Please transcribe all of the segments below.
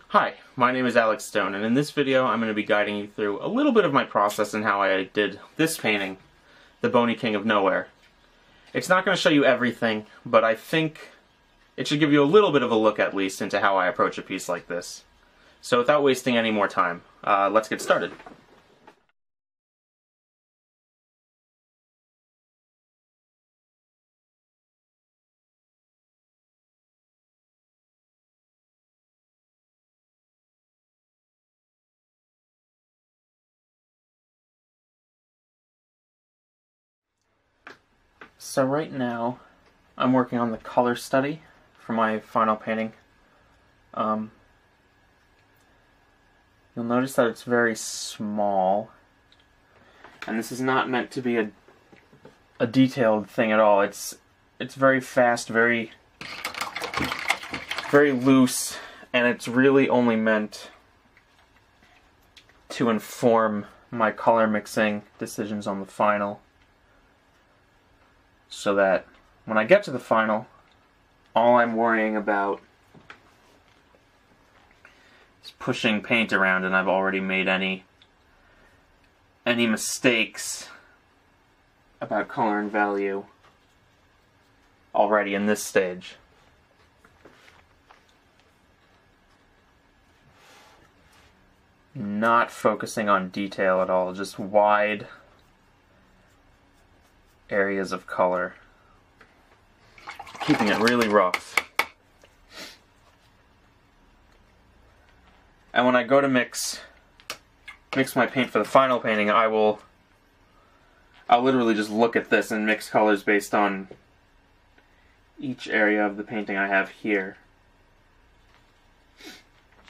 Hi, my name is Alex Stone, and in this video I'm going to be guiding you through a little bit of my process and how I did this painting, the Bony King of Nowhere. It's not going to show you everything, but I think it should give you a little bit of a look at least into how I approach a piece like this. So without wasting any more time, let's get started. So right now, I'm working on the color study for my final painting. You'll notice that it's very small, and this is not meant to be a detailed thing at all. It's very fast, very loose, and it's really only meant to inform my color mixing decisions on the final, so that when I get to the final, all I'm worrying about is pushing paint around, and I've already made any mistakes about color and value already in this stage. Not focusing on detail at all, just wide areas of color. Keeping it really rough. And when I go to mix my paint for the final painting, I'll literally just look at this and mix colors based on each area of the painting I have here.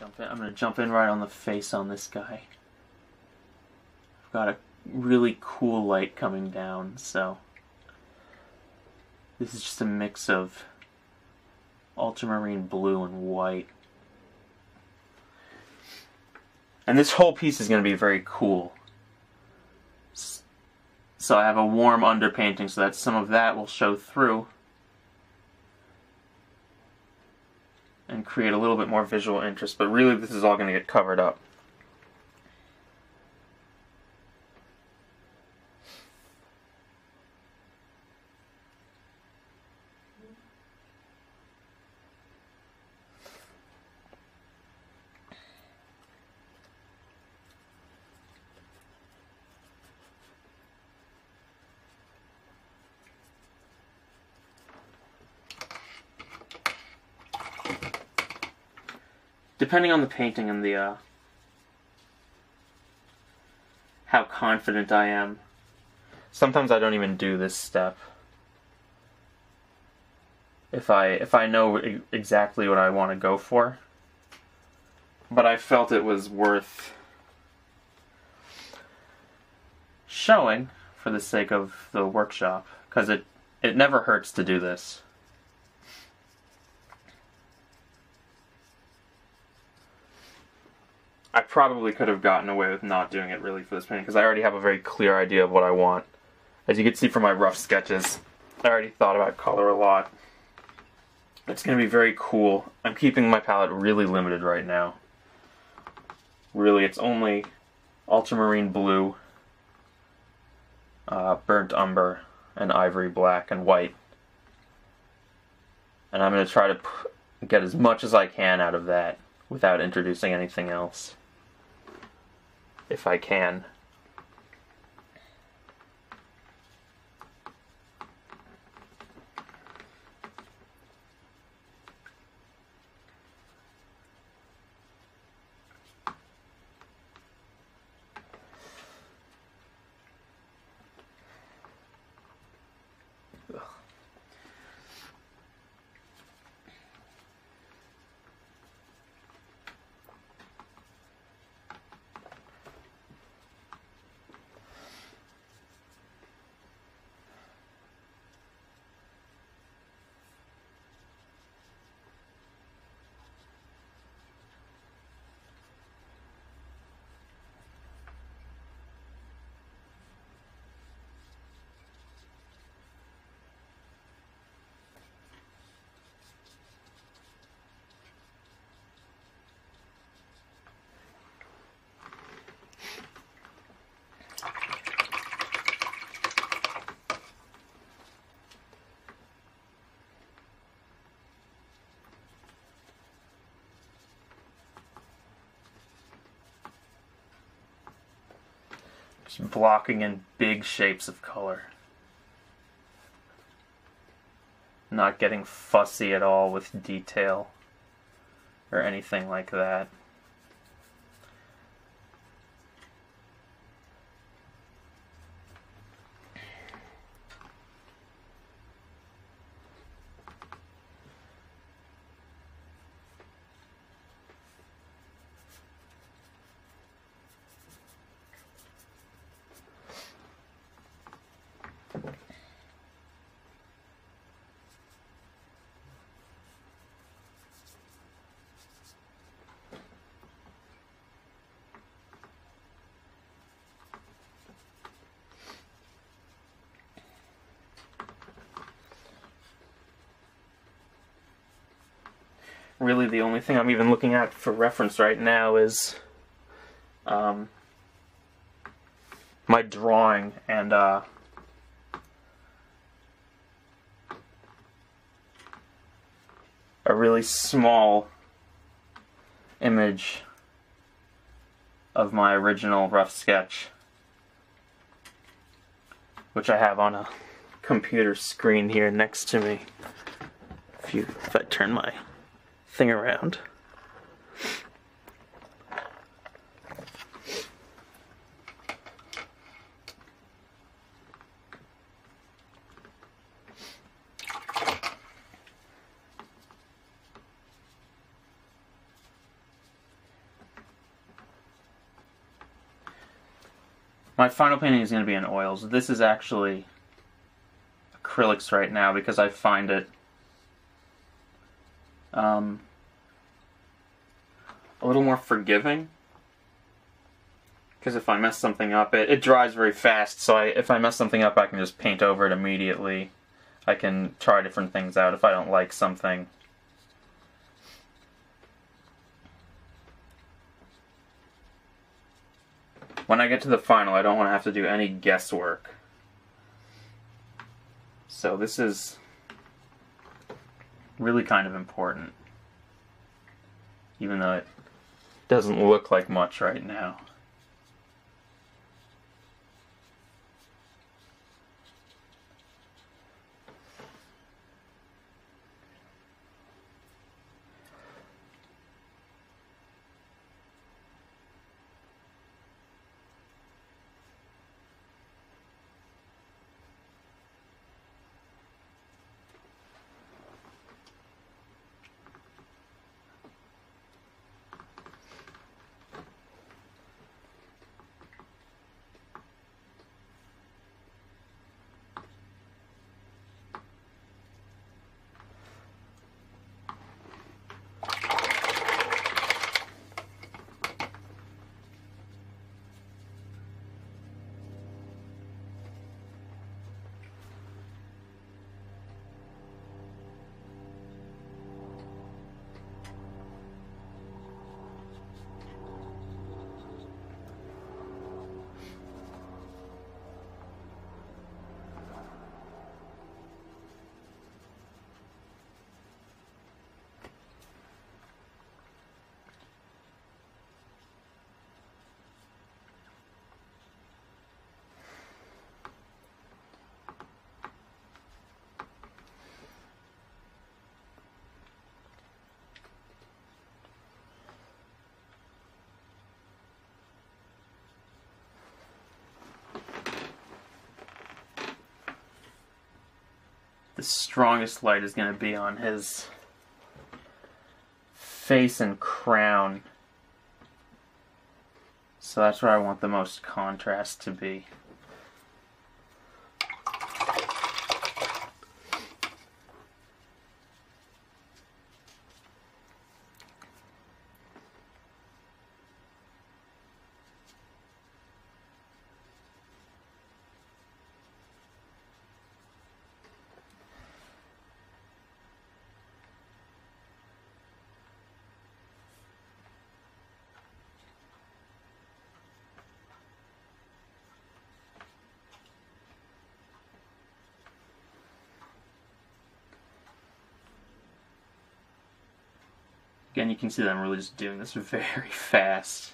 I'm going to jump in right on the face on this guy. I've got a really cool light coming down, so this is just a mix of ultramarine blue and white. And this whole piece is going to be very cool. So I have a warm underpainting so that some of that will show through and create a little bit more visual interest, but really this is all going to get covered up. Depending on the painting and the how confident I am, sometimes I don't even do this step. If I know exactly what I want to go for, but I felt it was worth showing for the sake of the workshop, because it never hurts to do this. I probably could have gotten away with not doing it really for this painting, because I already have a very clear idea of what I want. As you can see from my rough sketches, I already thought about color a lot. It's going to be very cool. I'm keeping my palette really limited right now. Really, it's only ultramarine blue, burnt umber, and ivory black and white. And I'm going to try to get as much as I can out of that without introducing anything else, if I can. Just blocking in big shapes of color. Not getting fussy at all with detail or anything like that. Really, the only thing I'm even looking at for reference right now is my drawing and a really small image of my original rough sketch, which I have on a computer screen here next to me. If I turn my thing around. My final painting is going to be in oils. This is actually acrylics right now because I find it a little more forgiving. Because if I mess something up, it dries very fast, so if I mess something up, I can just paint over it immediately. I can try different things out if I don't like something. When I get to the final, I don't want to have to do any guesswork. So this is really kind of important, even though it doesn't look like much right now. The strongest light is going to be on his face and crown. So that's where I want the most contrast to be. Again, you can see that I'm really just doing this very fast.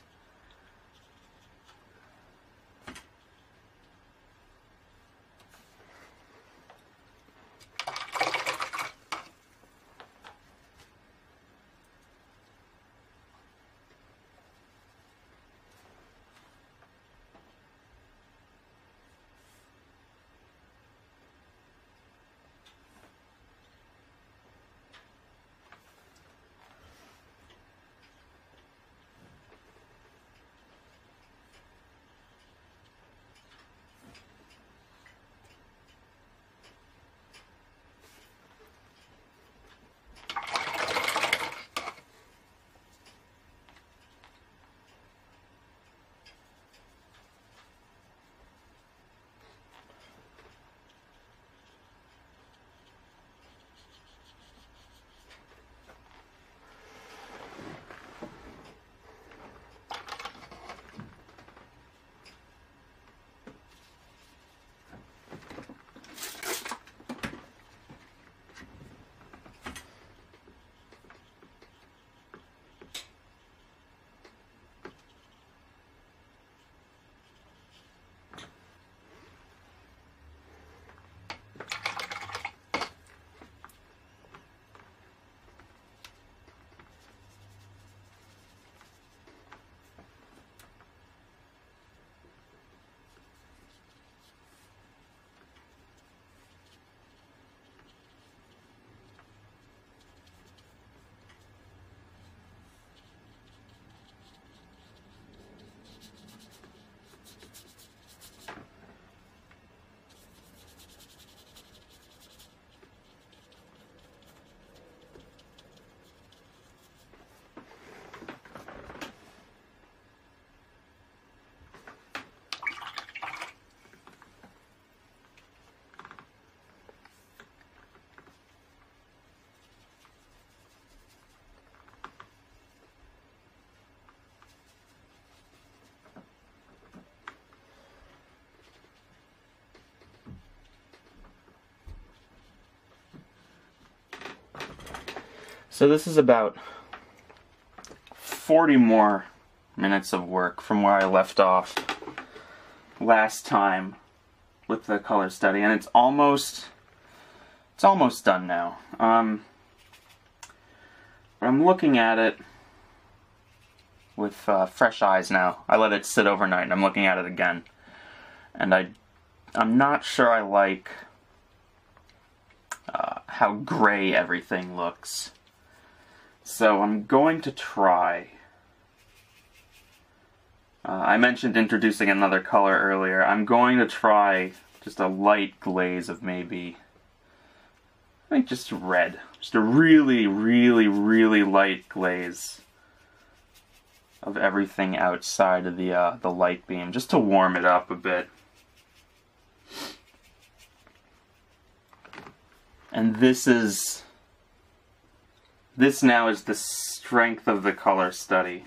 So this is about 40 more minutes of work from where I left off last time with the color study, and it's almost done now. But I'm looking at it with fresh eyes now. I let it sit overnight, and I'm looking at it again, and I'm not sure I like how gray everything looks. So I'm going to try. I mentioned introducing another color earlier. I'm going to try just a light glaze of maybe, I think just red. Just a really, really, really light glaze of everything outside of the light beam, just to warm it up a bit. And this now is the strength of the color study,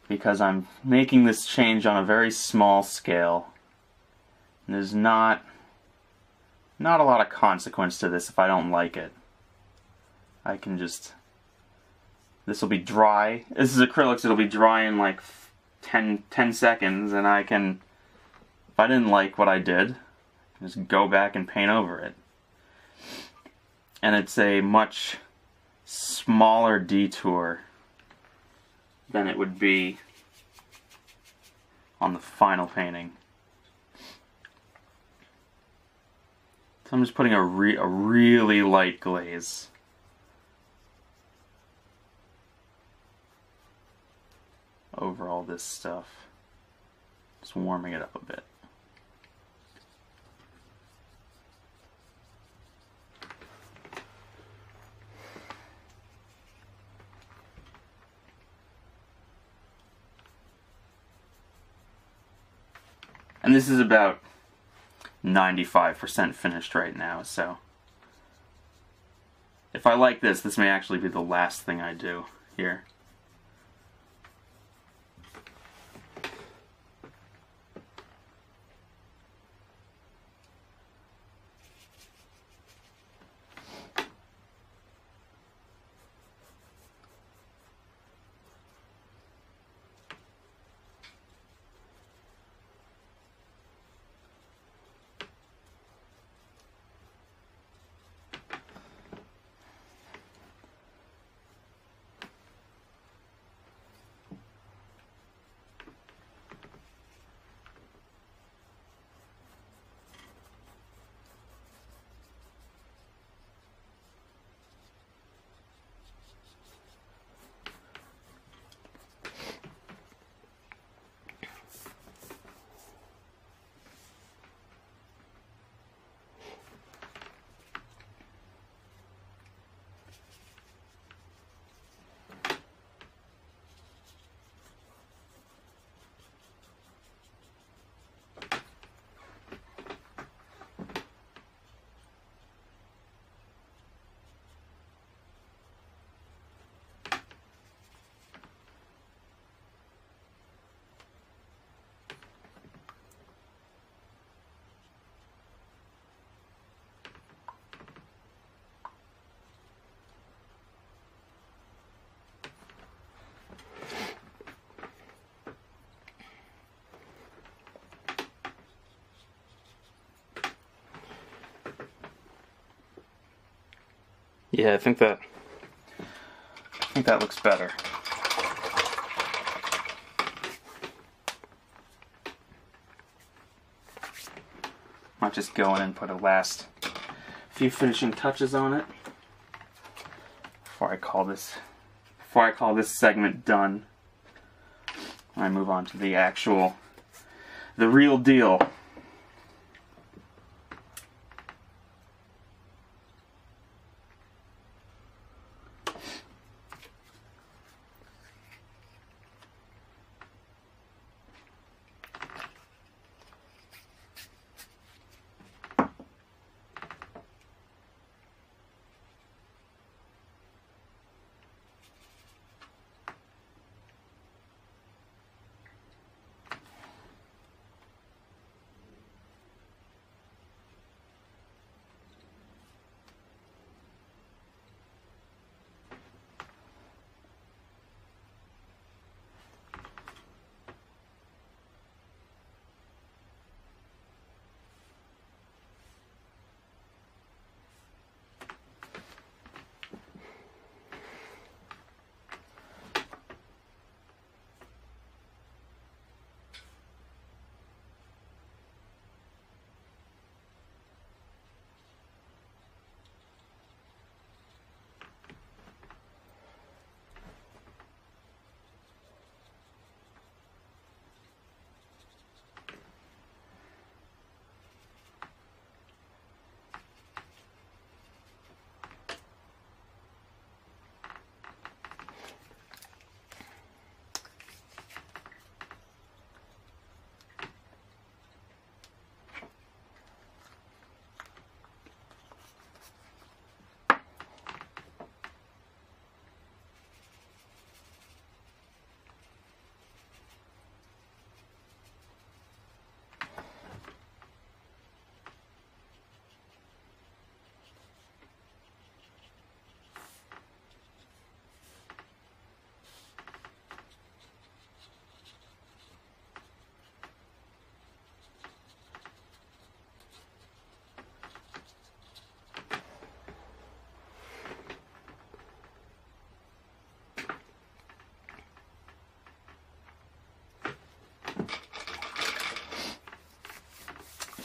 because I'm making this change on a very small scale. And there's not a lot of consequence to this if I don't like it. I can just, this will be dry. This is acrylics, it'll be dry in like 10 seconds, and I can, if I didn't like what I did, just go back and paint over it. And it's a much smaller detour than it would be on the final painting. So I'm just putting a really light glaze over all this stuff. Just warming it up a bit. And this is about 95% finished right now, so if I like this, this may actually be the last thing I do here. Yeah, I think that looks better. Might just go in and put a last few finishing touches on it before I call this segment done. I move on to the real deal.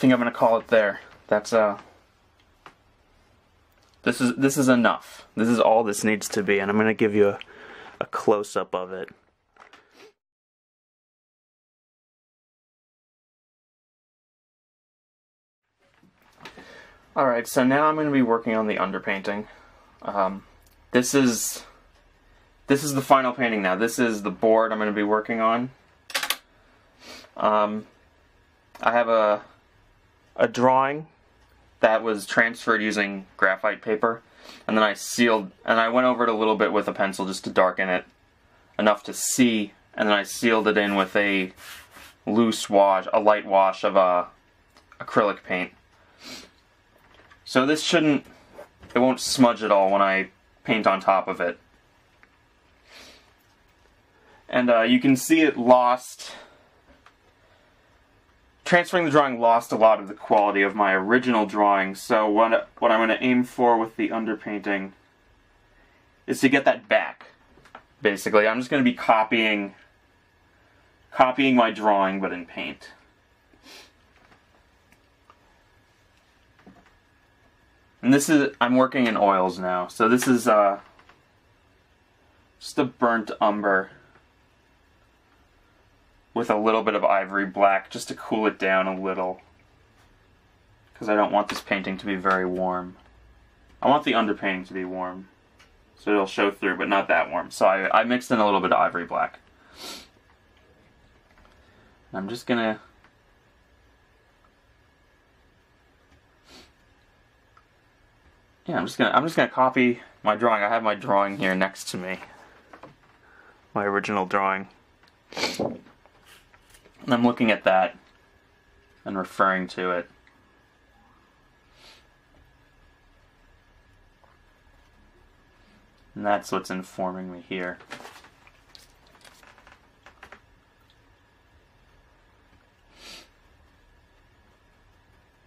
think I'm gonna call it there. That's this is enough. This is all this needs to be, and I'm gonna give you a close-up of it. Alright, so now I'm going to be working on the underpainting. This is the final painting now. This is the board I'm going to be working on. I have a drawing that was transferred using graphite paper, and then I sealed, and I went over it a little bit with a pencil just to darken it enough to see, and then I sealed it in with a loose wash, a light wash of acrylic paint. So this it won't smudge at all when I paint on top of it. And you can see it transferring the drawing lost a lot of the quality of my original drawing, so what I'm going to aim for with the underpainting is to get that back. Basically, I'm just going to be copying my drawing, but in paint. And I'm working in oils now, so this is just a burnt umber with a little bit of ivory black, just to cool it down a little, because I don't want this painting to be very warm. I want the underpainting to be warm, so it'll show through, but not that warm. So I mixed in a little bit of ivory black. And I'm just gonna I'm just gonna copy my drawing. I have my drawing here next to me, my original drawing, and I'm looking at that and referring to it. And that's what's informing me here.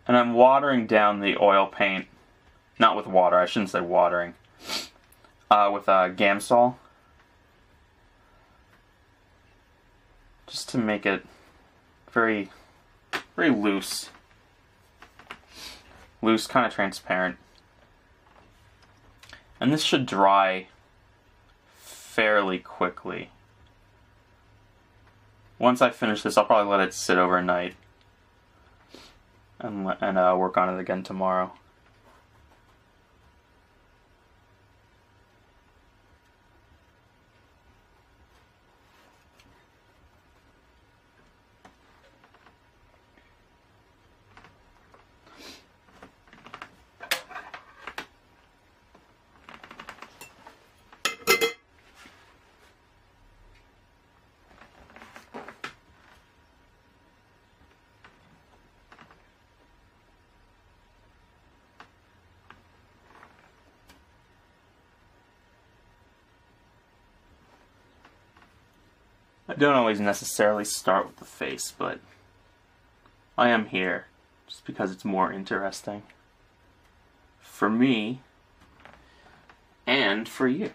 And I'm watering down the oil paint. Not with water, I shouldn't say watering. With Gamsol. Just to make it very, very loose. Loose, kind of transparent. And this should dry fairly quickly. Once I finish this, I'll probably let it sit overnight and work on it again tomorrow. I don't always necessarily start with the face, but I am here just because it's more interesting for me and for you.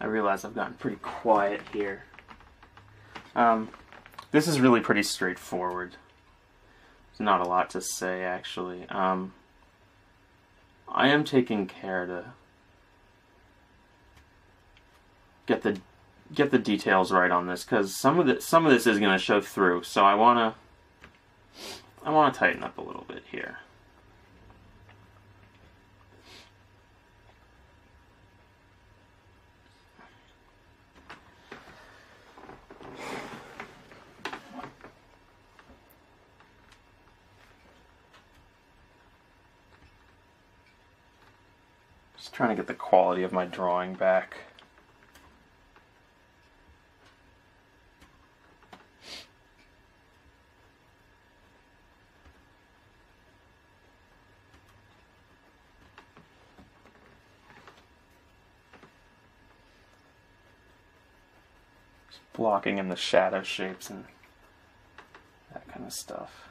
realize I've gotten pretty quiet here. This is really pretty straightforward. There's not a lot to say, actually. I am taking care to get the details right on this, because some of this is going to show through. So I want to tighten up a little bit here. Just trying to get the quality of my drawing back. Blocking in the shadow shapes and that kind of stuff.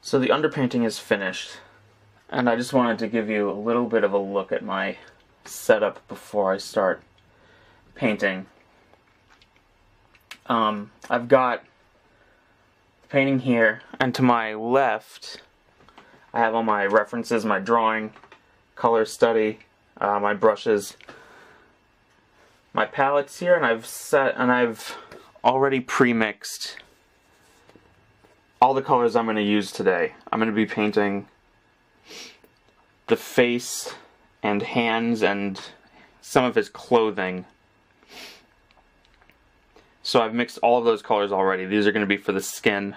So the underpainting is finished, and I just wanted to give you a little bit of a look at my setup before I start painting. I've got painting here, and to my left I have all my references, my drawing, color study, my brushes, my palettes here, and I've already pre-mixed all the colors I'm going to use today. I'm going to be painting the face and hands and some of his clothing. So I've mixed all of those colors already. These are going to be for the skin,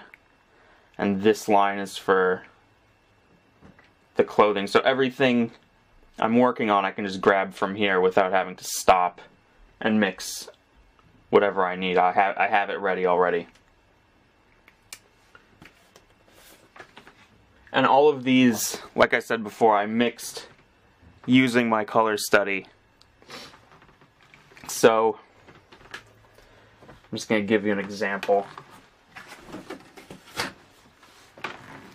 and this line is for the clothing. So everything I'm working on I can just grab from here without having to stop and mix whatever I need. I have it ready already. And all of these, like I said before, I mixed using my color study. So I'm just going to give you an example.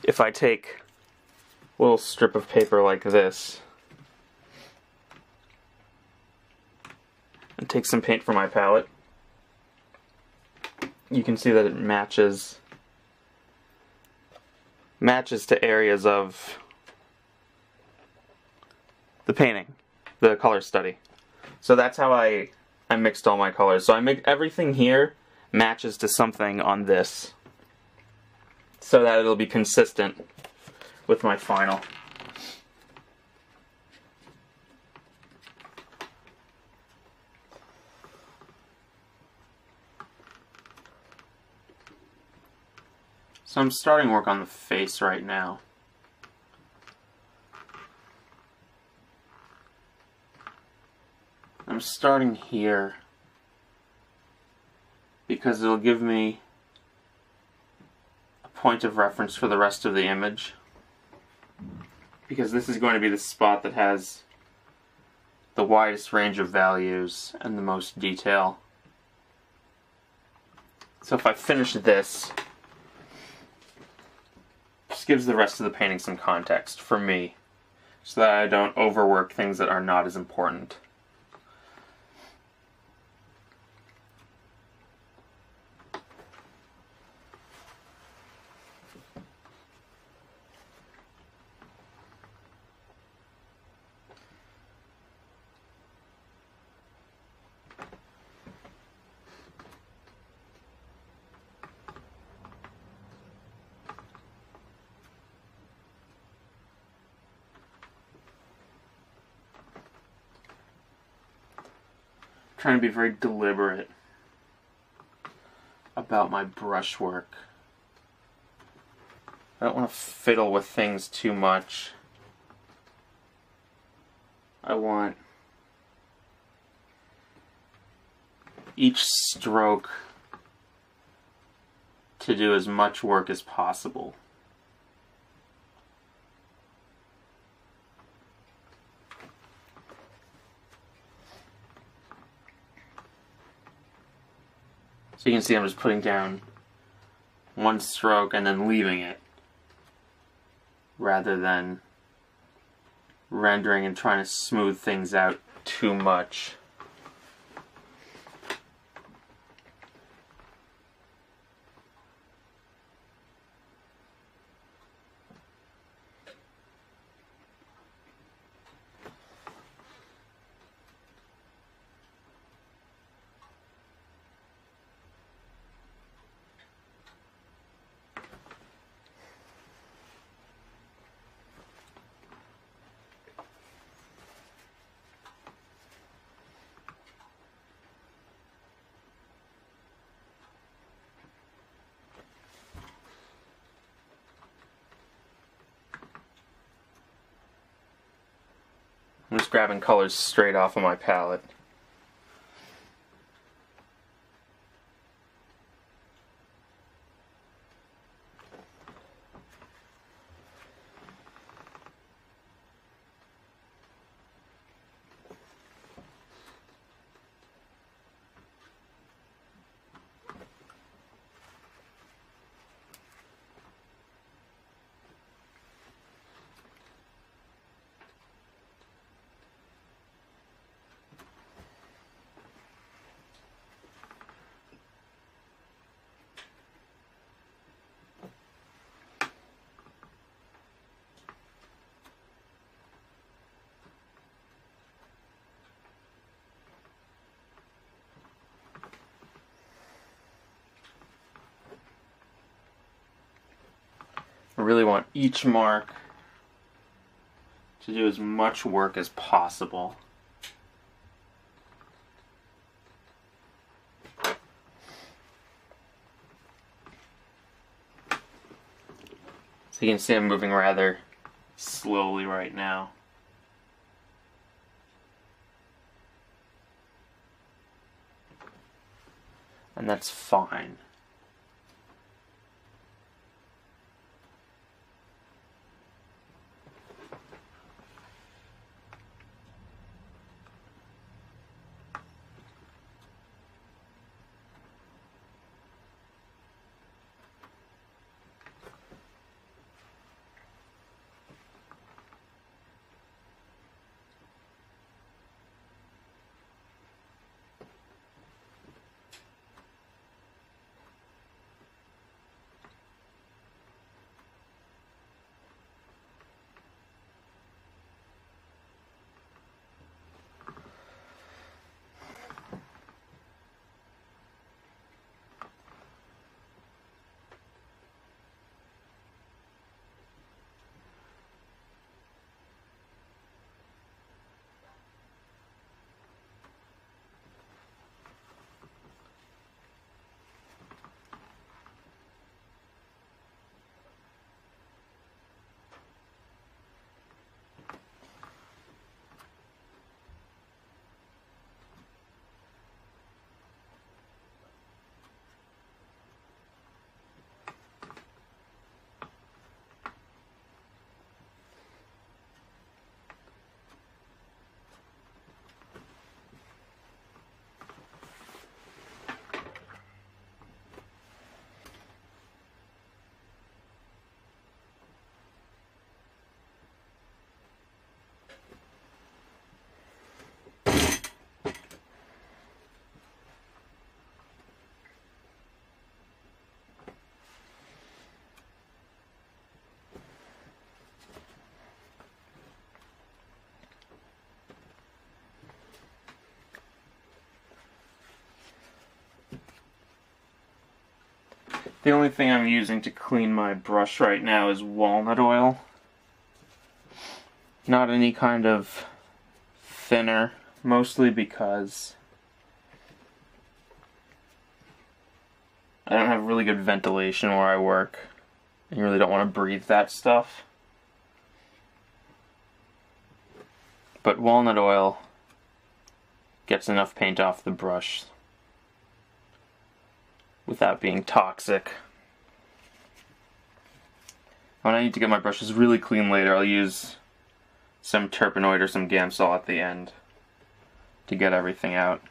If I take a little strip of paper like this and take some paint from my palette, you can see that it matches to areas of the painting, the color study. So that's how I mixed all my colors. So I make everything here matches to something on this, so that it'll be consistent with my final. So I'm starting work on the face right now. I'm starting here because it'll give me a point of reference for the rest of the image. Because this is going to be the spot that has the widest range of values and the most detail. So if I finish this, just gives the rest of the painting some context for me, so that I don't overwork things that are not as important. Trying to be very deliberate about my brushwork. I don't want to fiddle with things too much. I want each stroke to do as much work as possible. So you can see I'm just putting down one stroke and then leaving it, rather than rendering and trying to smooth things out too much. I'm just grabbing colors straight off of my palette. I really want each mark to do as much work as possible. So you can see I'm moving rather slowly right now. And that's fine. The only thing I'm using to clean my brush right now is walnut oil. Not any kind of thinner, mostly because I don't have really good ventilation where I work. You really don't want to breathe that stuff. But walnut oil gets enough paint off the brush without being toxic. When I need to get my brushes really clean later, I'll use some Turpenoid or some Gamsol at the end to get everything out.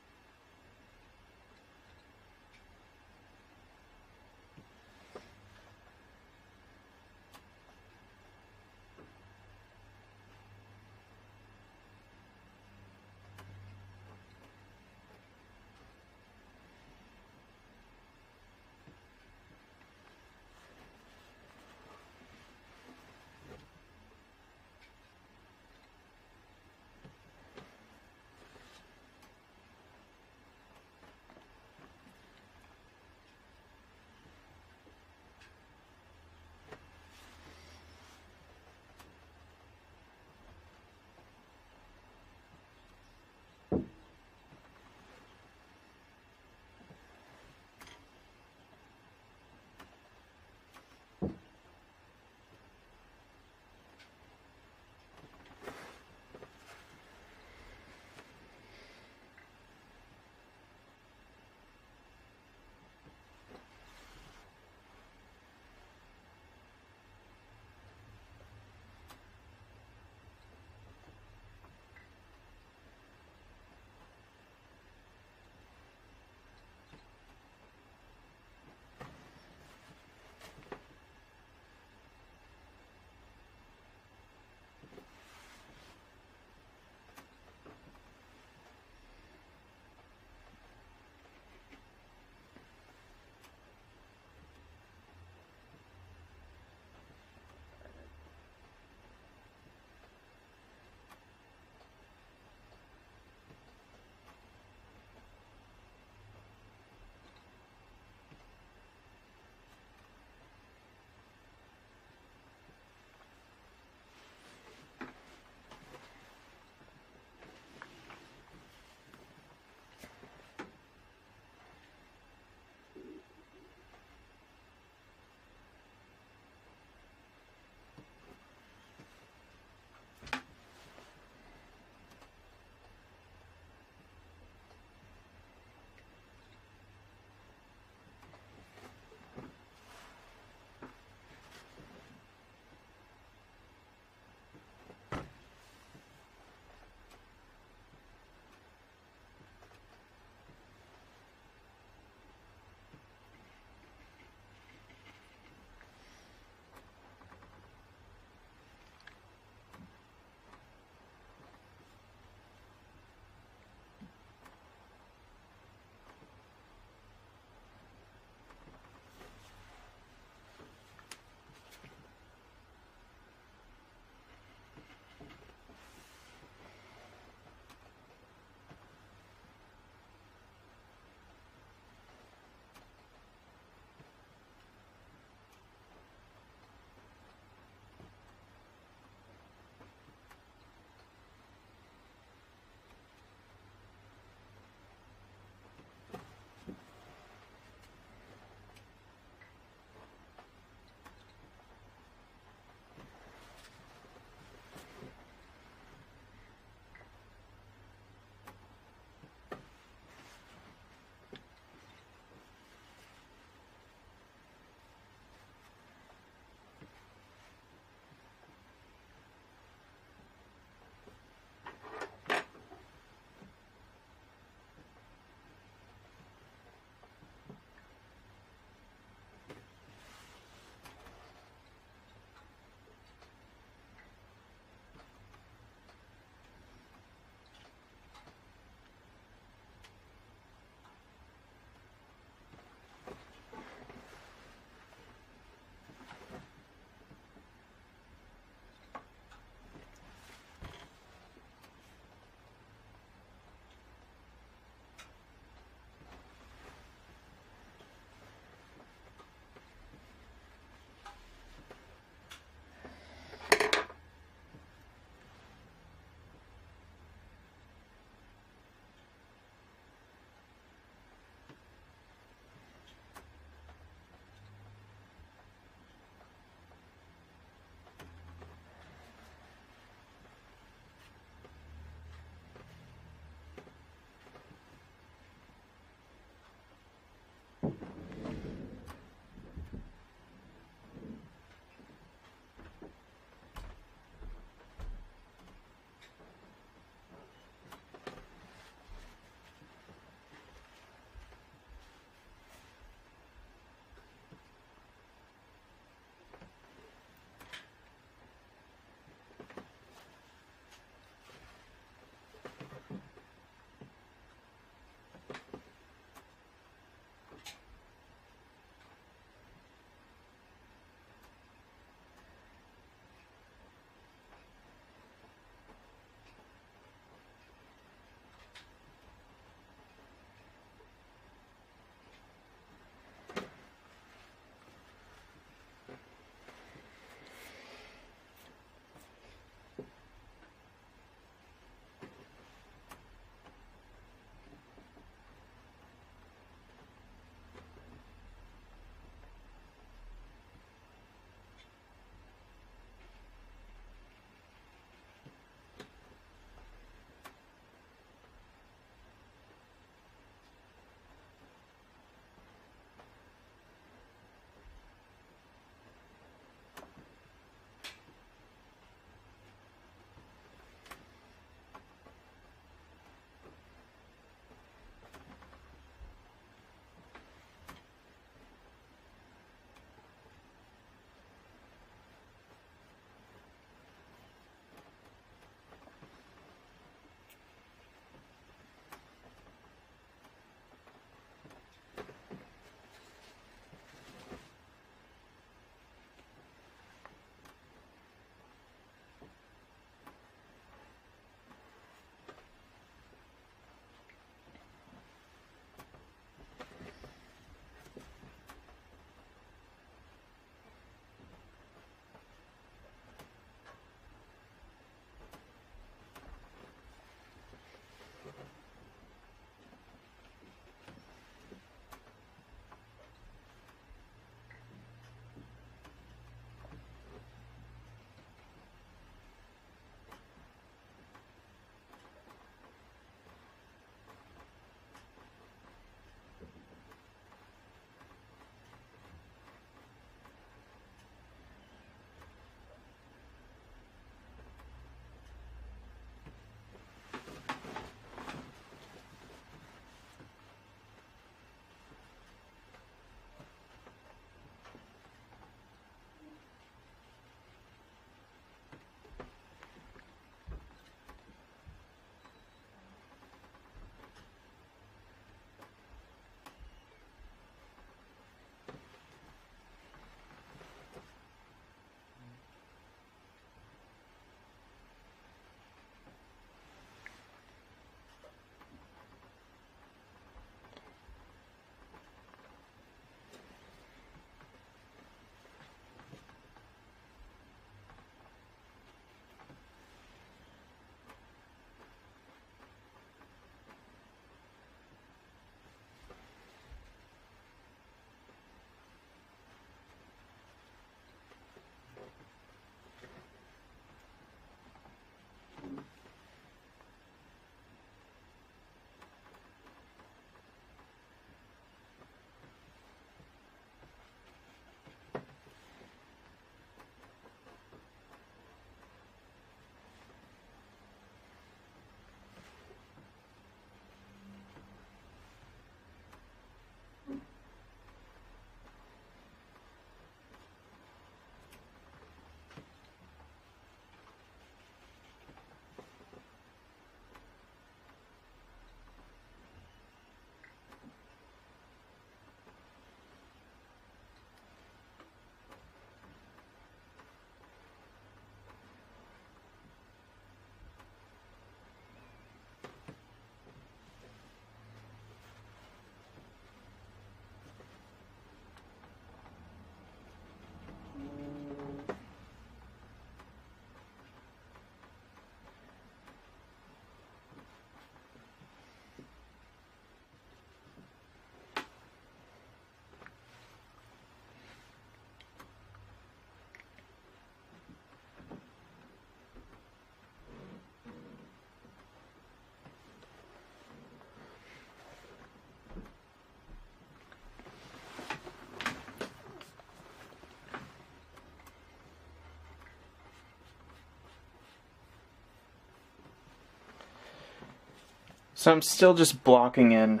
So I'm still just blocking in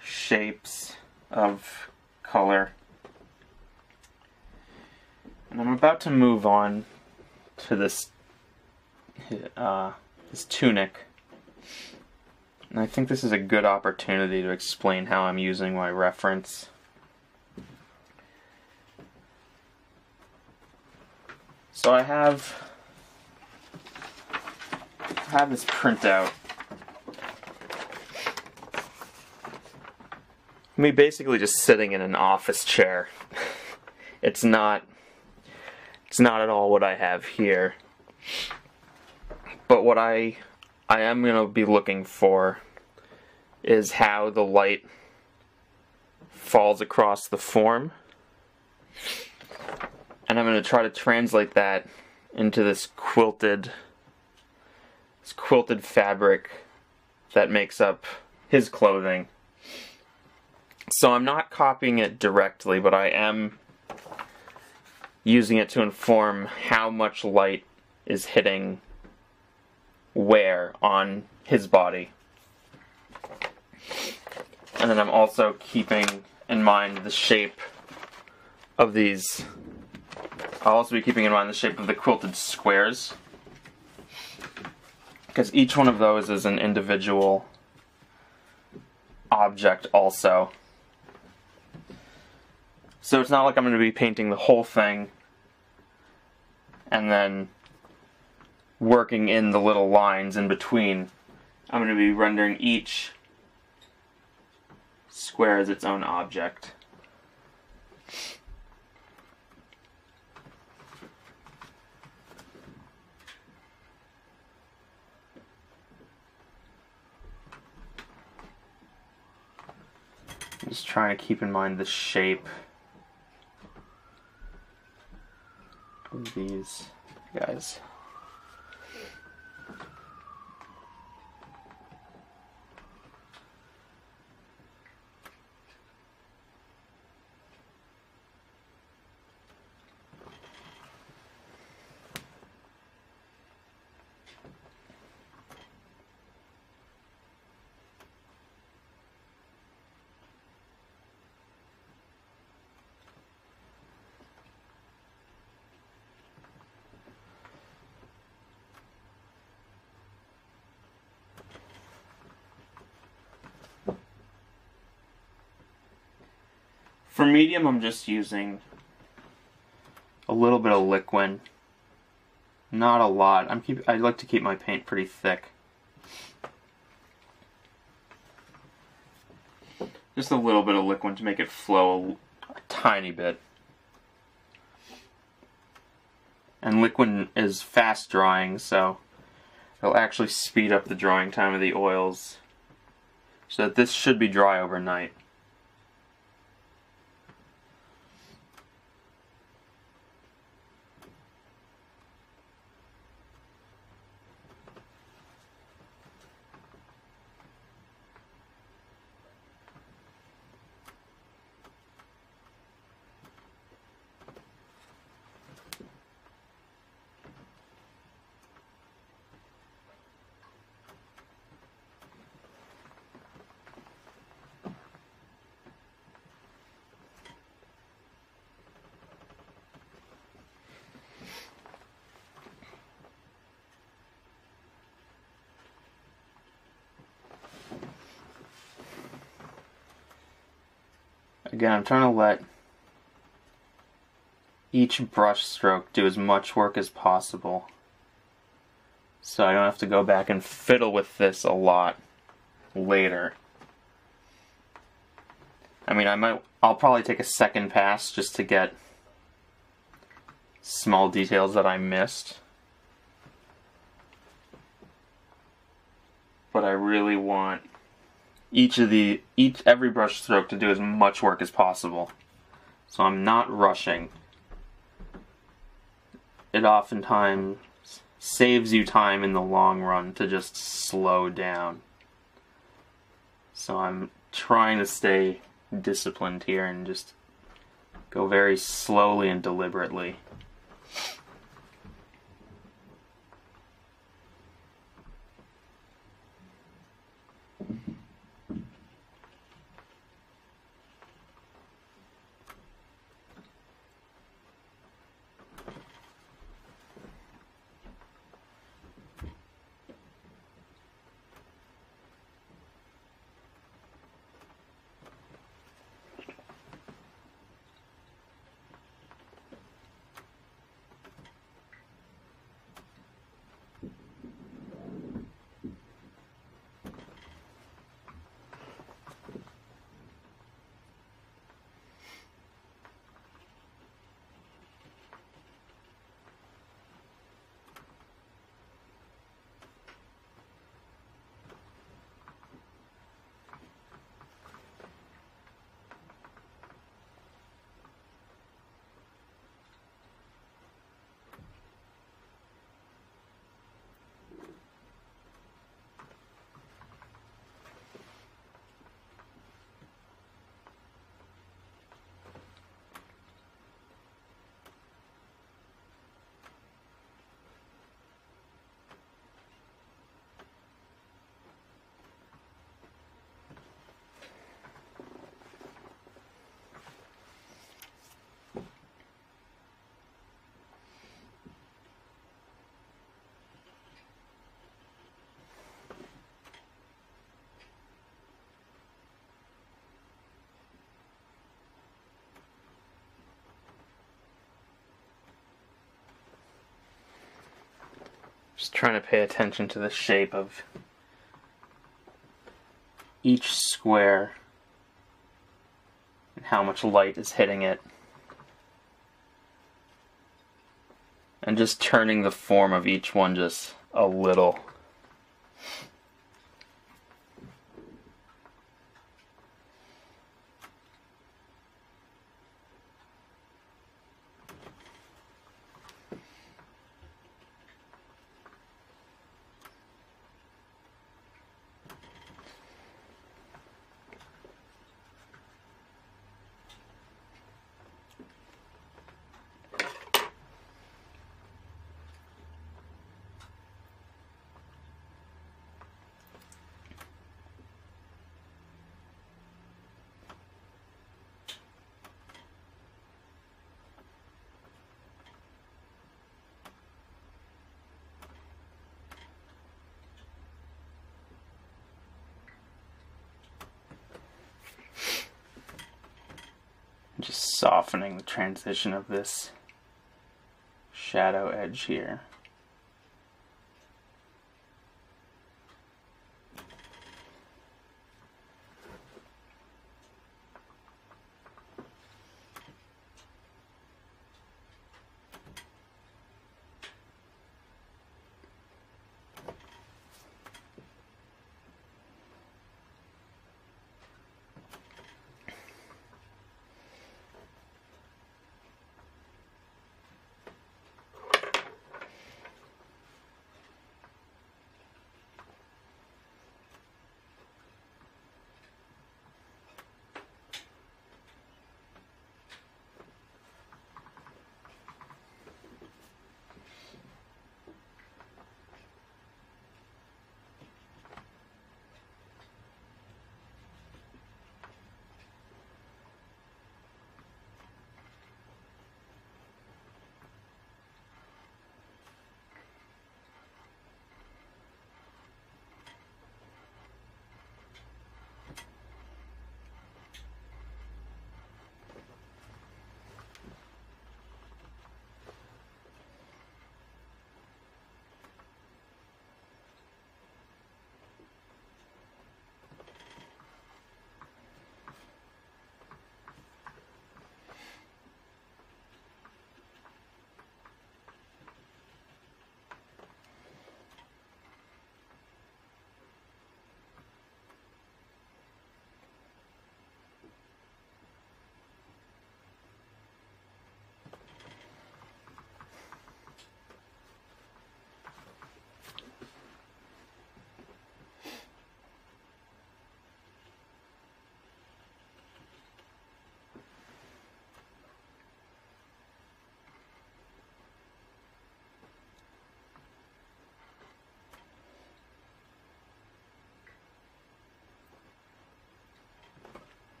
shapes of color. And I'm about to move on to this tunic. And I think this is a good opportunity to explain how I'm using my reference. So I have this printout. Me basically just sitting in an office chair. It's not at all what I have here. But what I am going to be looking for is how the light falls across the form. And I'm going to try to translate that into this quilted fabric that makes up his clothing. So I'm not copying it directly, but I am using it to inform how much light is hitting where on his body. And then I'm also keeping in mind the shape of these. I'll also be keeping in mind the shape of the quilted squares, because each one of those is an individual object also. So it's not like I'm going to be painting the whole thing and then working in the little lines in between. I'm going to be rendering each square as its own object. I'm just trying to keep in mind the shape of these guys. For medium, I'm just using a little bit of liquid. Not a lot. I like to keep my paint pretty thick. Just a little bit of liquid to make it flow a tiny bit. And liquid is fast drying, so it'll actually speed up the drying time of the oils. So that this should be dry overnight. Again, I'm trying to let each brush stroke do as much work as possible, so I don't have to go back and fiddle with this a lot later. I mean, I'll probably take a second pass just to get small details that I missed. But I really want every brush stroke to do as much work as possible. So I'm not rushing. It oftentimes saves you time in the long run to just slow down. So I'm trying to stay disciplined here and just go very slowly and deliberately. Just trying to pay attention to the shape of each square and how much light is hitting it. And just turning the form of each one just a little. Just softening the transition of this shadow edge here.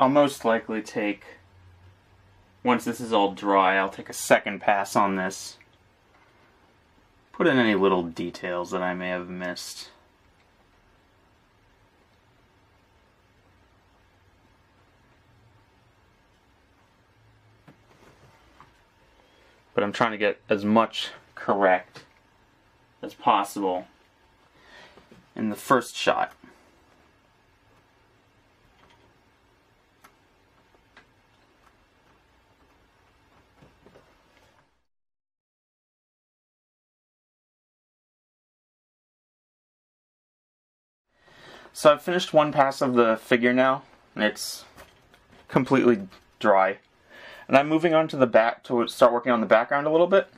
I'll most likely take, once this is all dry, I'll take a second pass on this. Put in any little details that I may have missed. But I'm trying to get as much correct as possible in the first shot. So I've finished one pass of the figure now, and it's completely dry. And I'm moving on to the back to start working on the background a little bit.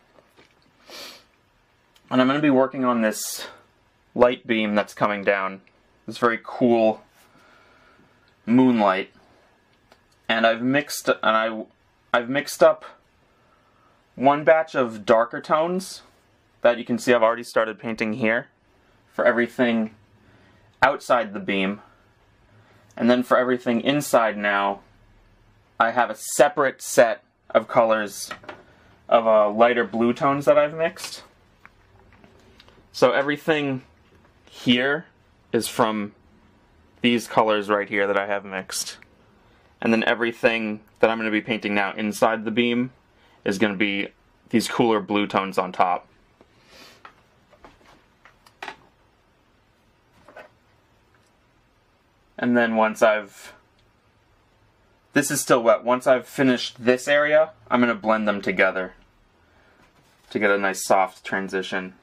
And I'm going to be working on this light beam that's coming down. This very cool moonlight. And I've mixed up one batch of darker tones that you can see I've already started painting here for everything outside the beam. And then for everything inside now, I have a separate set of colors of lighter blue tones that I've mixed. So everything here is from these colors right here that I have mixed. And then everything that I'm going to be painting now inside the beam is going to be these cooler blue tones on top. And then this is still wet. Once I've finished this area, I'm going to blend them together to get a nice soft transition.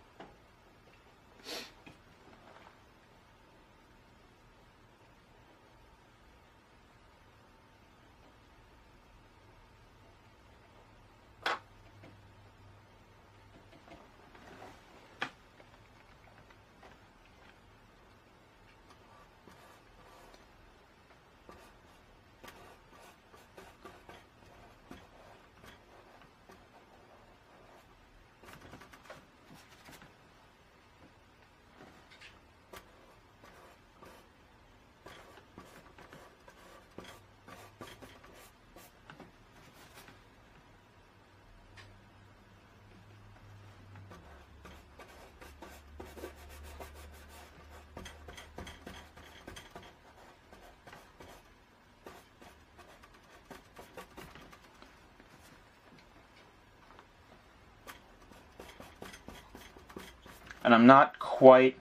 And I'm not quite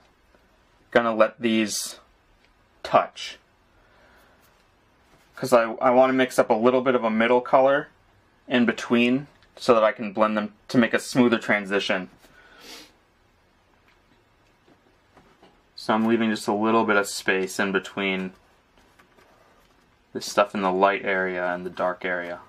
gonna let these touch, because I want to mix up a little bit of a middle color in between so that I can blend them to make a smoother transition. So I'm leaving just a little bit of space in between this stuff in the light area and the dark area.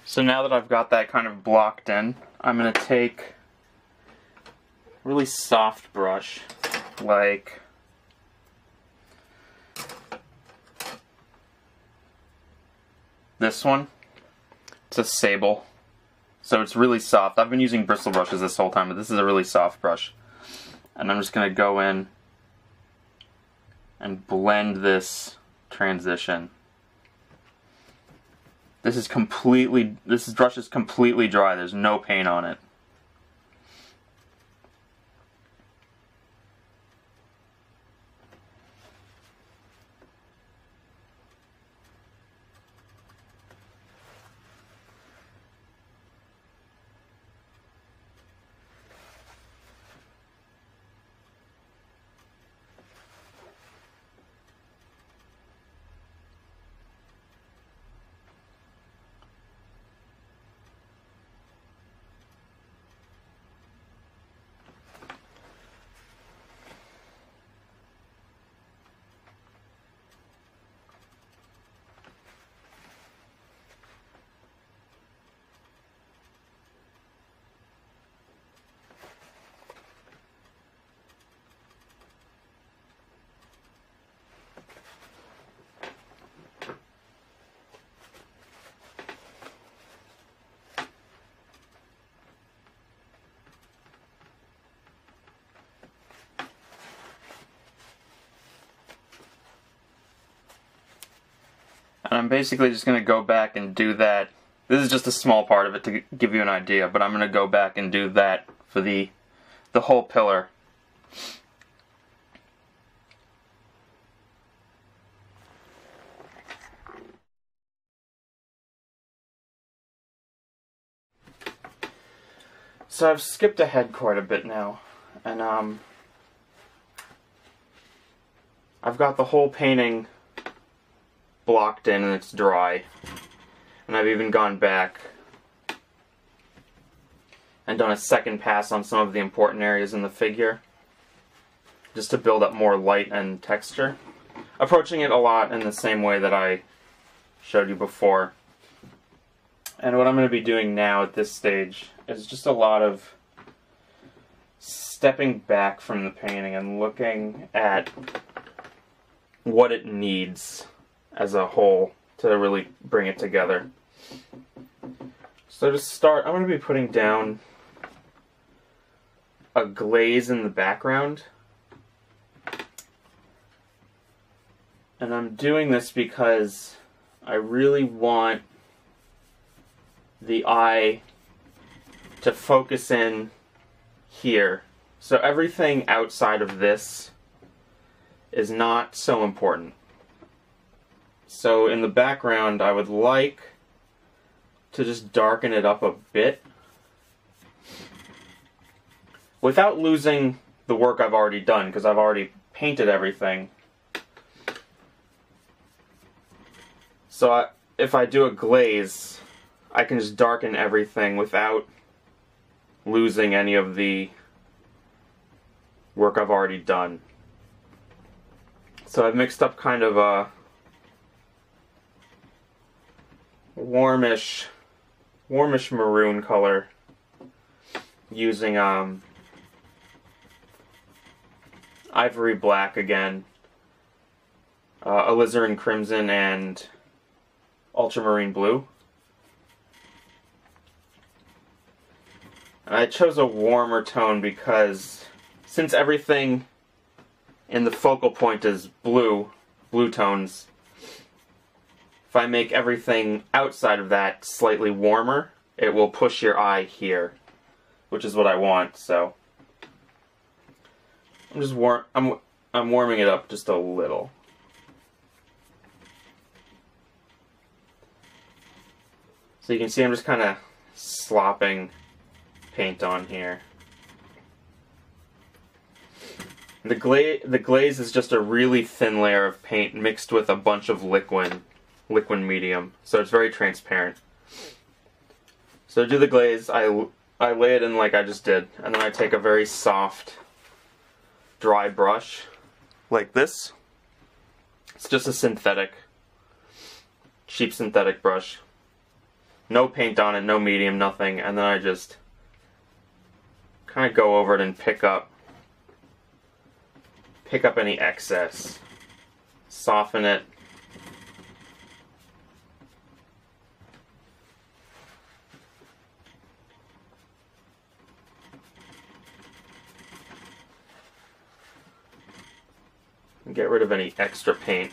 So now that I've got that kind of blocked in, I'm going to take a really soft brush, like this one. It's a sable, so it's really soft. I've been using bristle brushes this whole time, but this is a really soft brush. And I'm just going to go in and blend this transition. This brush is completely dry. There's no paint on it. And I'm basically just going to go back and do that. This is just a small part of it to give you an idea, but I'm going to go back and do that for the whole pillar. So I've skipped ahead quite a bit now, and I've got the whole painting blocked in and it's dry, and I've even gone back and done a second pass on some of the important areas in the figure just to build up more light and texture, approaching it a lot in the same way that I showed you before. And what I'm going to be doing now at this stage is just a lot of stepping back from the painting and looking at what it needs as a whole to really bring it together. So to start, I'm going to be putting down a glaze in the background. And I'm doing this because I really want the eye to focus in here. So everything outside of this is not so important. So in the background, I would like to just darken it up a bit without losing the work I've already done, because I've already painted everything. So if I do a glaze, I can just darken everything without losing any of the work I've already done. So I've mixed up kind of a warmish maroon color using ivory black again, alizarin crimson, and ultramarine blue. And I chose a warmer tone because since everything in the focal point is blue tones, if I make everything outside of that slightly warmer, it will push your eye here, which is what I want. So I'm warming it up just a little. So you can see I'm just kind of slopping paint on here. The glaze is just a really thin layer of paint mixed with a bunch of liquid medium, so it's very transparent. So to do the glaze, I lay it in like I just did, and then I take a very soft, dry brush, like this. It's just a cheap synthetic brush. No paint on it, no medium, nothing, and then I just kind of go over it and pick up any excess, soften it. And get rid of any extra paint.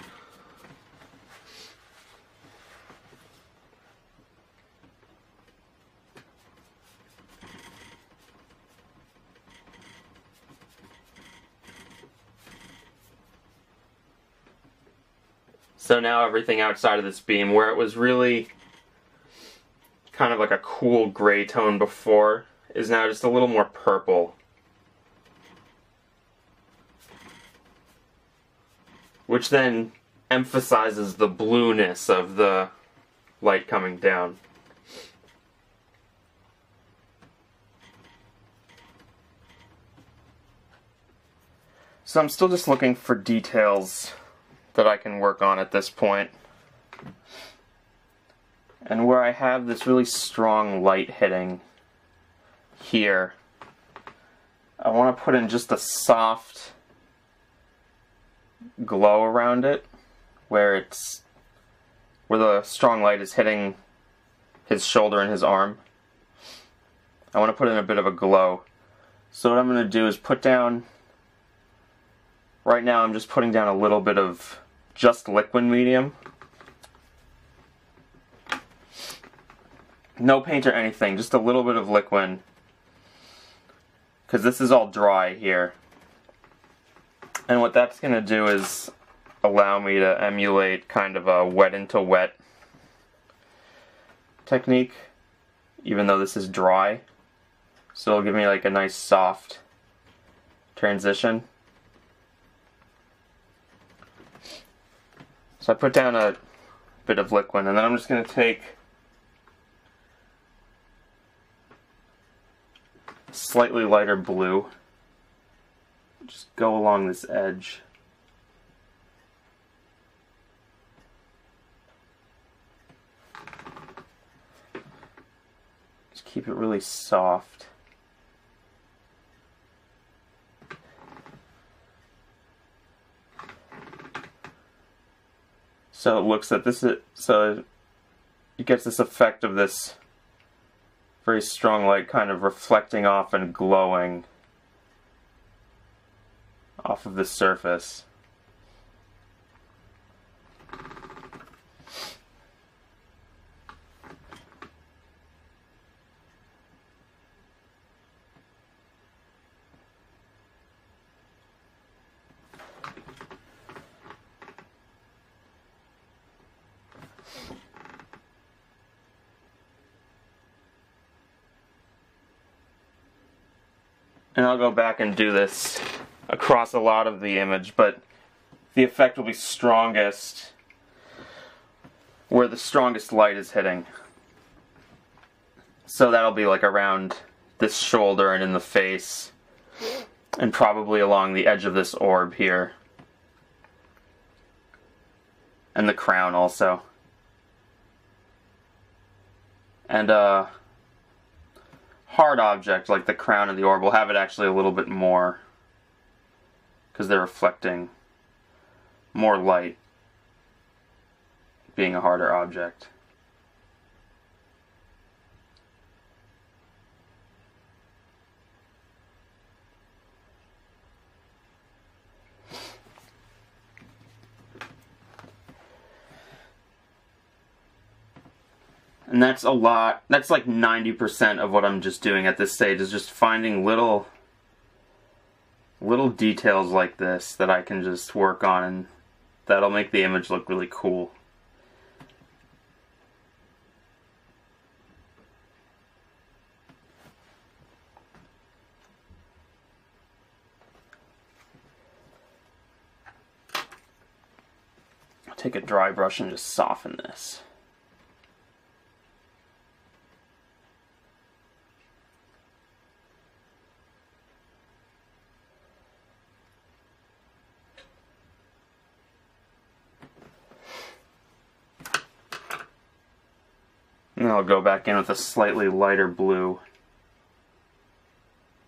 So now everything outside of this beam, where it was really kind of like a cool gray tone before, is now just a little more purple. Which then emphasizes the blueness of the light coming down. So I'm still just looking for details that I can work on at this point. And where I have this really strong light hitting here, I want to put in just a soft glow around it, where the strong light is hitting his shoulder and his arm. I want to put in a bit of a glow. So what I'm going to do is put down, right now I'm just putting down a little bit of just liquid medium. No paint or anything, just a little bit of liquid, because this is all dry here. And what that's going to do is allow me to emulate kind of a wet into wet technique, even though this is dry. So it'll give me like a nice soft transition. So I put down a bit of liquid, and then I'm just going to take slightly lighter blue, just go along this edge. Just keep it really soft. So it looks at this, so it gets this effect of this very strong light kind of reflecting off and glowing off of the surface. And I'll go back and do this across a lot of the image, but the effect will be strongest where the strongest light is hitting. So that'll be like around this shoulder and in the face, and probably along the edge of this orb here. And the crown also. And hard object like the crown and the orb will have it actually a little bit more, because they're reflecting more light, being a harder object. And that's a lot. That's like 90% of what I'm just doing at this stage, is just finding little details like this that I can just work on, and that'll make the image look really cool. I'll take a dry brush and just soften this. And I'll go back in with a slightly lighter blue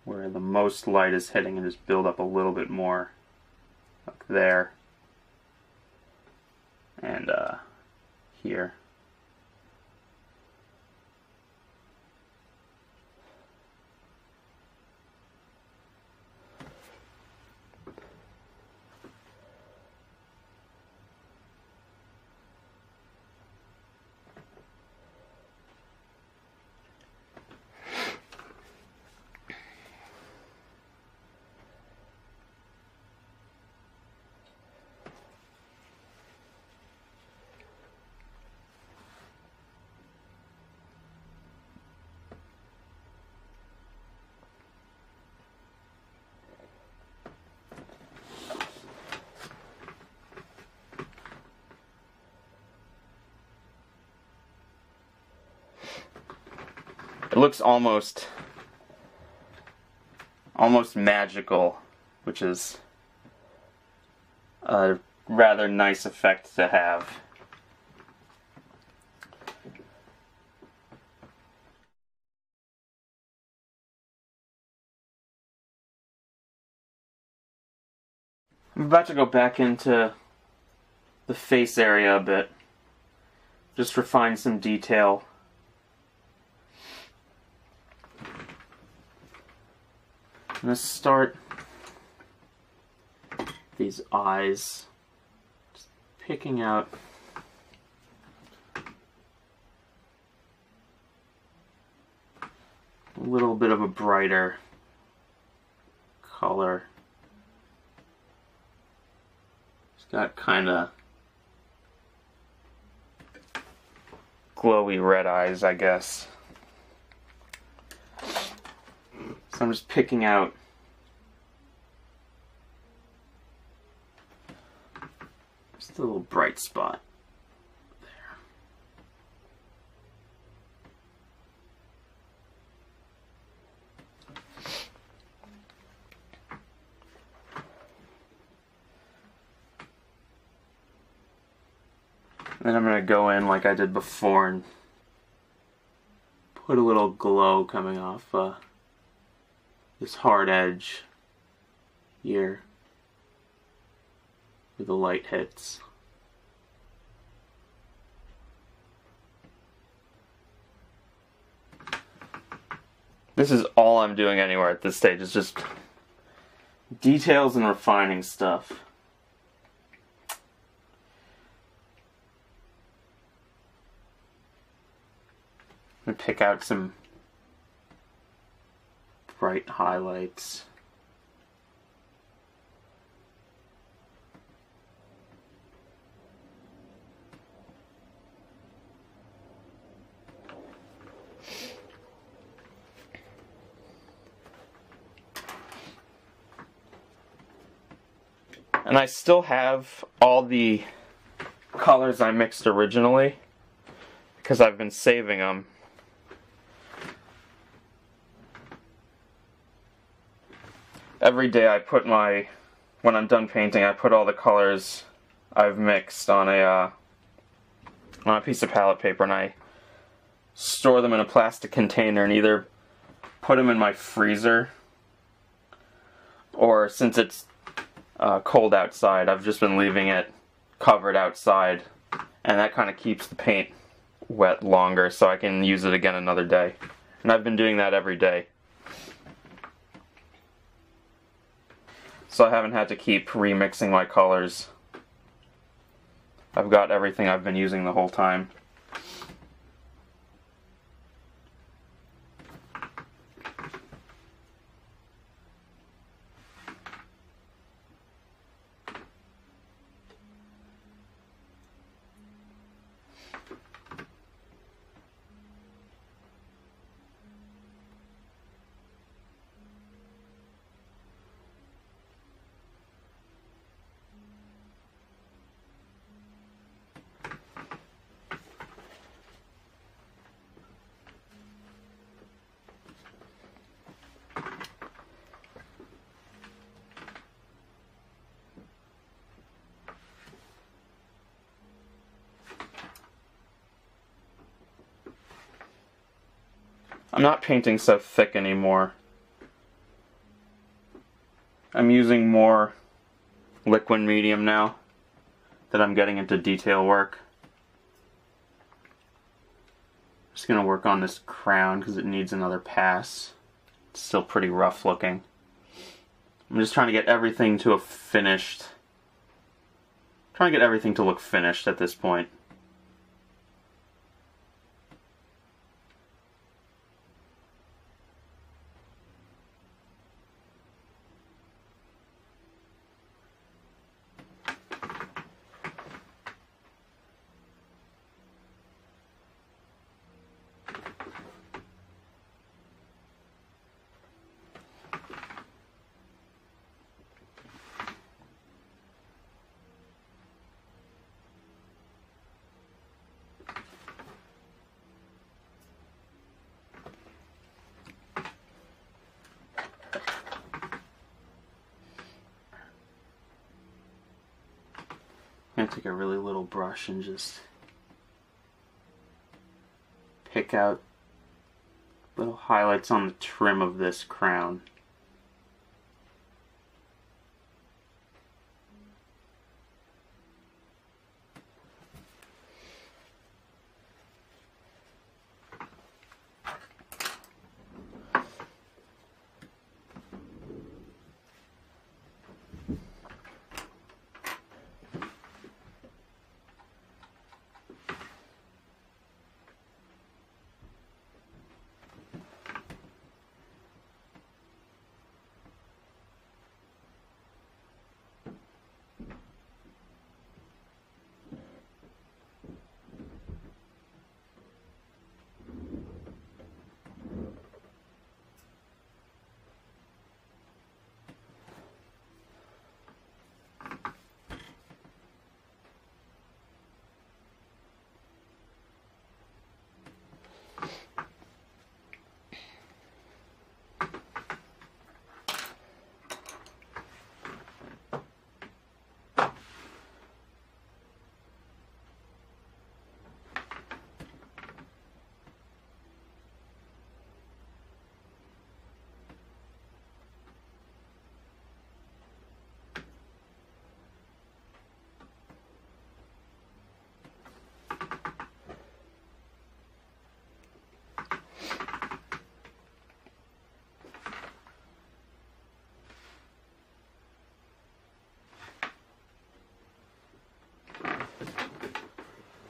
where the most light is hitting and just build up a little bit more like there and here. It looks almost magical, which is a rather nice effect to have. I'm about to go back into the face area a bit, just refine some detail. I'm going to start these eyes, just picking out a little bit of a brighter color. It's got kind of glowy red eyes, I guess. So I'm just picking out just a little bright spot there. Then I'm going to go in like I did before and put a little glow coming off this hard edge here where the light hits. This is all I'm doing anywhere at this stage, is just details and refining stuff. I'm gonna pick out some bright highlights. And I still have all the colors I mixed originally because I've been saving them. Every day I put when I'm done painting, I put all the colors I've mixed on a piece of palette paper, and I store them in a plastic container and either put them in my freezer, or since it's cold outside, I've just been leaving it covered outside, and that kind of keeps the paint wet longer so I can use it again another day. And I've been doing that every day. So I haven't had to keep remixing my colors. I've got everything I've been using the whole time. I'm not painting so thick anymore. I'm using more liquid medium now that I'm getting into detail work. I'm just going to work on this crown because it needs another pass. It's still pretty rough looking. I'm just trying to get everything to a finished... trying to get everything to look finished at this point. I'm going to take a really little brush and just pick out little highlights on the trim of this crown.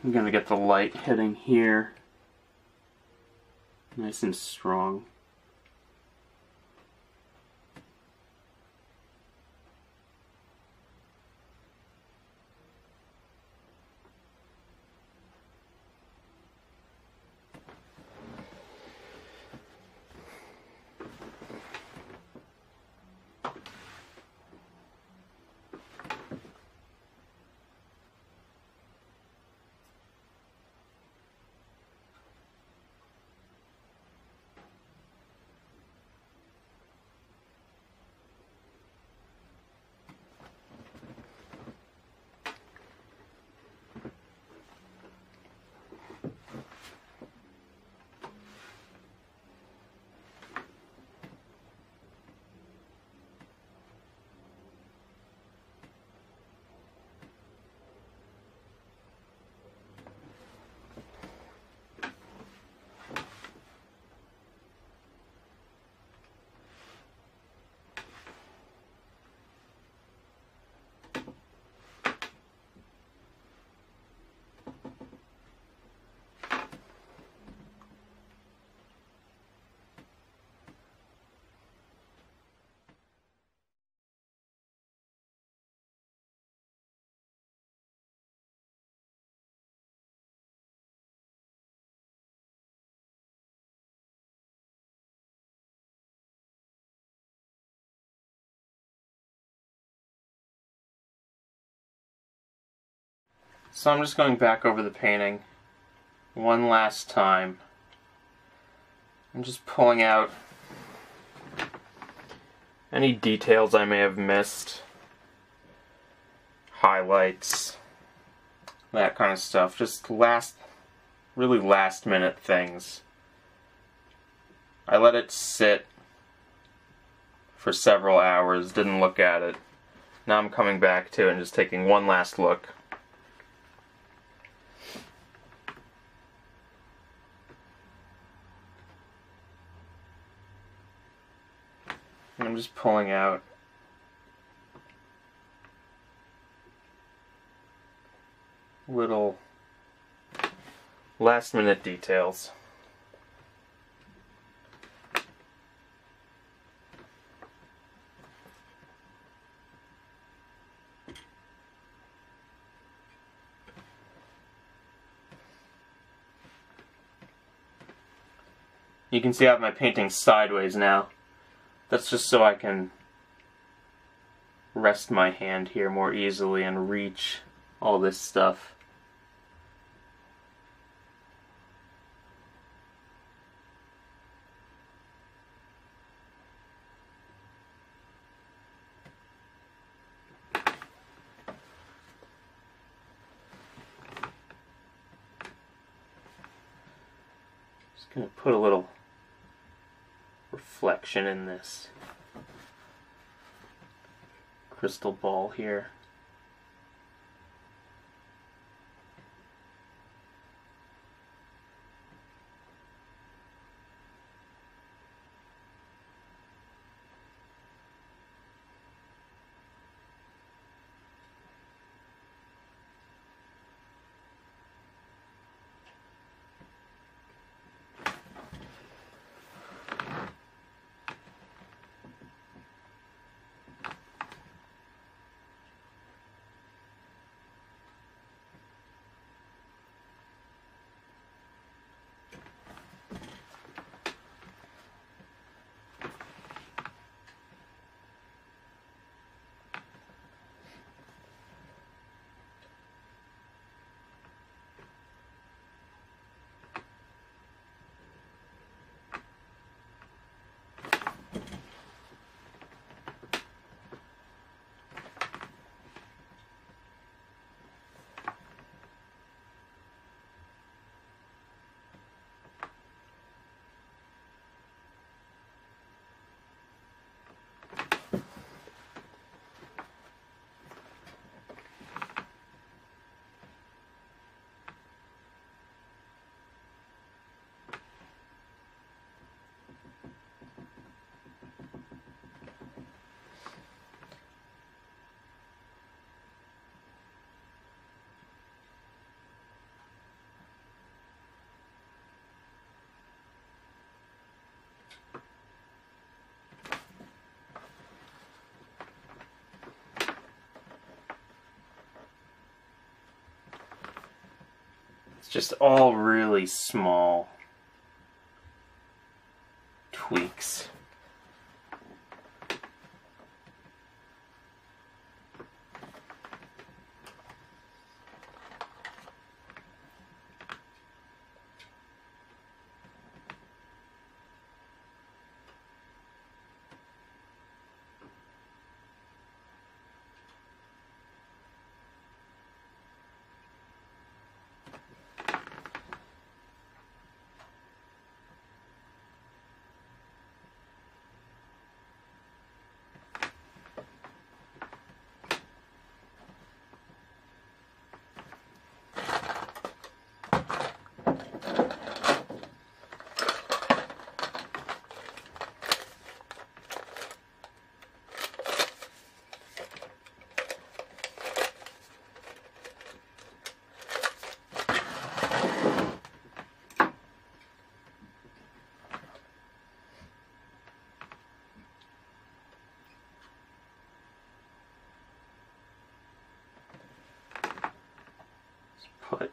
I'm going to get the light hitting here, nice and strong. So I'm just going back over the painting one last time. I'm just pulling out any details I may have missed, highlights, that kind of stuff. Just really last minute things. I let it sit for several hours, didn't look at it. Now I'm coming back to it and just taking one last look. I'm just pulling out little last minute details. You can see I have my painting sideways now. That's just so I can rest my hand here more easily and reach all this stuff. Just gonna put a little reflection in this crystal ball here. It's just all really small tweaks. Put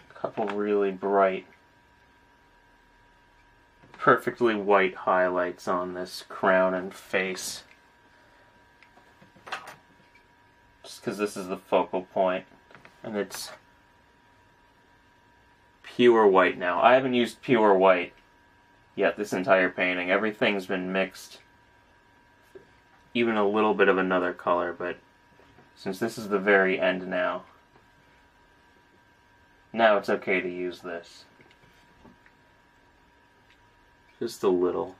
a couple really bright, perfectly white highlights on this crown and face. Just because this is the focal point, and it's pure white now. I haven't used pure white yet this entire painting. Everything's been mixed, even a little bit of another color, but since this is the very end now it's okay to use this. Just a little.